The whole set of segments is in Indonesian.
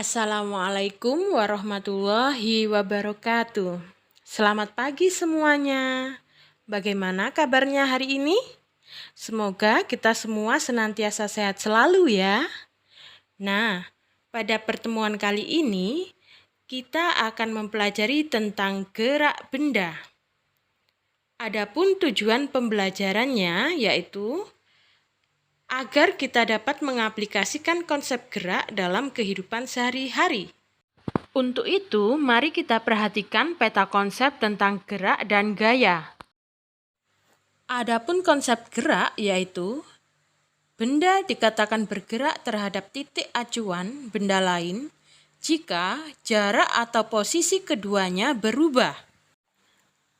Assalamualaikum warahmatullahi wabarakatuh. Selamat pagi semuanya. Bagaimana kabarnya hari ini? Semoga kita semua senantiasa sehat selalu ya. Nah, pada pertemuan kali ini kita akan mempelajari tentang gerak benda. Adapun tujuan pembelajarannya yaitu agar kita dapat mengaplikasikan konsep gerak dalam kehidupan sehari-hari. Untuk itu, mari kita perhatikan peta konsep tentang gerak dan gaya. Adapun konsep gerak yaitu benda dikatakan bergerak terhadap titik acuan benda lain jika jarak atau posisi keduanya berubah.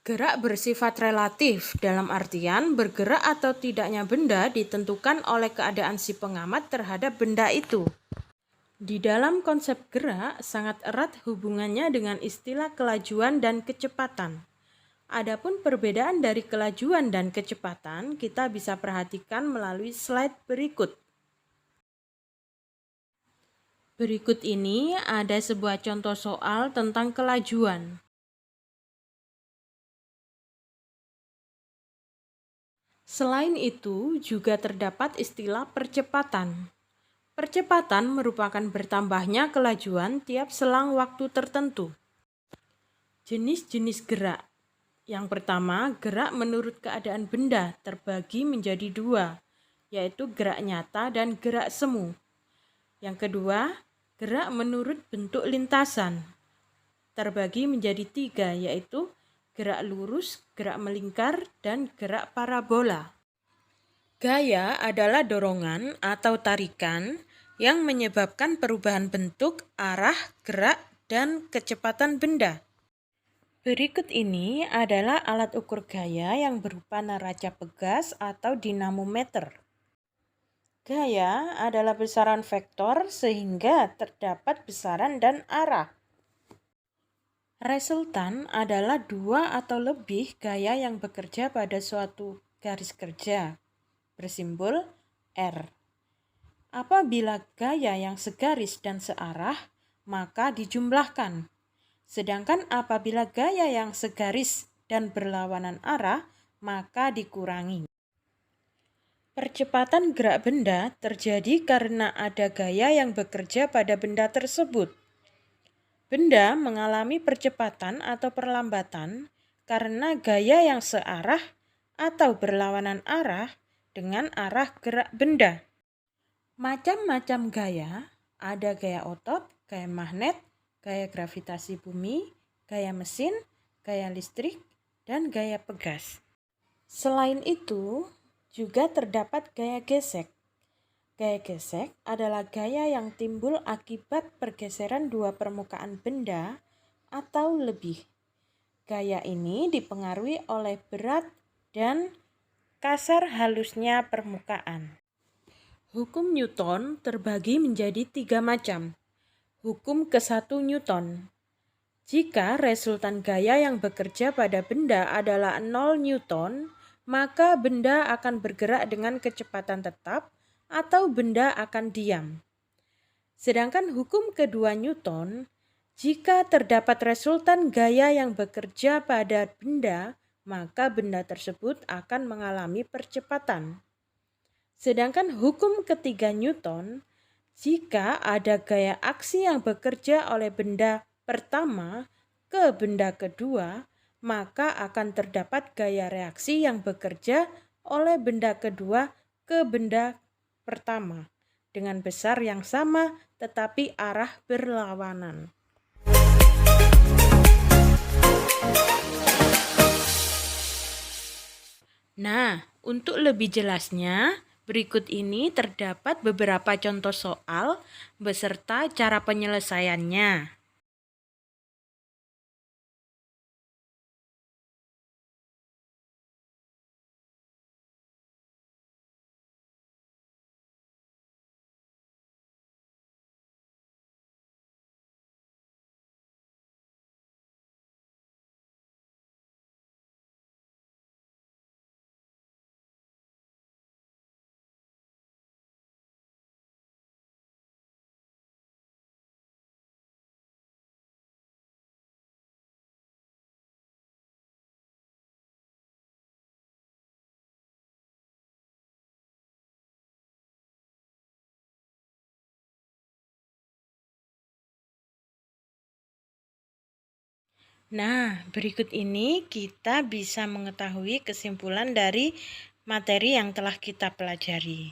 Gerak bersifat relatif, dalam artian bergerak atau tidaknya benda ditentukan oleh keadaan si pengamat terhadap benda itu. Di dalam konsep gerak sangat erat hubungannya dengan istilah kelajuan dan kecepatan. Adapun perbedaan dari kelajuan dan kecepatan kita bisa perhatikan melalui slide berikut. Berikut ini ada sebuah contoh soal tentang kelajuan. Selain itu, juga terdapat istilah percepatan. Percepatan merupakan bertambahnya kelajuan tiap selang waktu tertentu. Jenis-jenis gerak. Yang pertama, gerak menurut keadaan benda terbagi menjadi dua, yaitu gerak nyata dan gerak semu. Yang kedua, gerak menurut bentuk lintasan, terbagi menjadi tiga, yaitu gerak lurus, gerak melingkar, dan gerak parabola. Gaya adalah dorongan atau tarikan yang menyebabkan perubahan bentuk, arah, gerak, dan kecepatan benda. Berikut ini adalah alat ukur gaya yang berupa neraca pegas atau dinamometer. Gaya adalah besaran vektor sehingga terdapat besaran dan arah. Resultan adalah dua atau lebih gaya yang bekerja pada suatu garis kerja, bersimbol R. Apabila gaya yang segaris dan searah, maka dijumlahkan. Sedangkan apabila gaya yang segaris dan berlawanan arah, maka dikurangi. Percepatan gerak benda terjadi karena ada gaya yang bekerja pada benda tersebut. Benda mengalami percepatan atau perlambatan karena gaya yang searah atau berlawanan arah dengan arah gerak benda. Macam-macam gaya, ada gaya otot, gaya magnet, gaya gravitasi bumi, gaya mesin, gaya listrik, dan gaya pegas. Selain itu, juga terdapat gaya gesek. Gaya gesek adalah gaya yang timbul akibat pergeseran dua permukaan benda atau lebih. Gaya ini dipengaruhi oleh berat dan kasar halusnya permukaan. Hukum Newton terbagi menjadi tiga macam. Hukum ke-1 Newton. Jika resultan gaya yang bekerja pada benda adalah 0 Newton, maka benda akan bergerak dengan kecepatan tetap atau benda akan diam. Sedangkan hukum kedua Newton, jika terdapat resultan gaya yang bekerja pada benda, maka benda tersebut akan mengalami percepatan. Sedangkan hukum ketiga Newton, jika ada gaya aksi yang bekerja oleh benda pertama ke benda kedua, maka akan terdapat gaya reaksi yang bekerja oleh benda kedua ke benda pertama dengan besar yang sama tetapi arah berlawanan. Nah, untuk lebih jelasnya, berikut ini terdapat beberapa contoh soal beserta cara penyelesaiannya. Nah, berikut ini kita bisa mengetahui kesimpulan dari materi yang telah kita pelajari.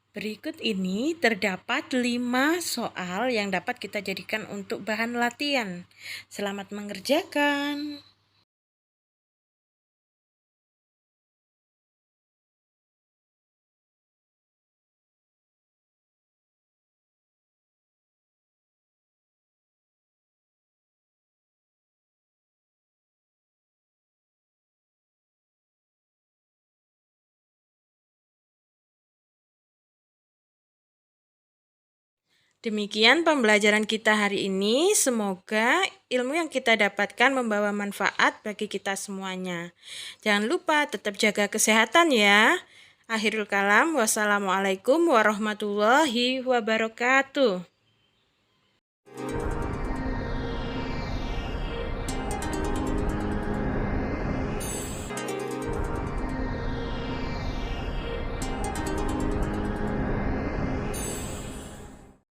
Berikut ini terdapat 5 soal yang dapat kita jadikan untuk bahan latihan. Selamat mengerjakan. Demikian pembelajaran kita hari ini. Semoga ilmu yang kita dapatkan membawa manfaat bagi kita semuanya. Jangan lupa tetap jaga kesehatan ya. Akhirul kalam, wassalamualaikum warahmatullahi wabarakatuh.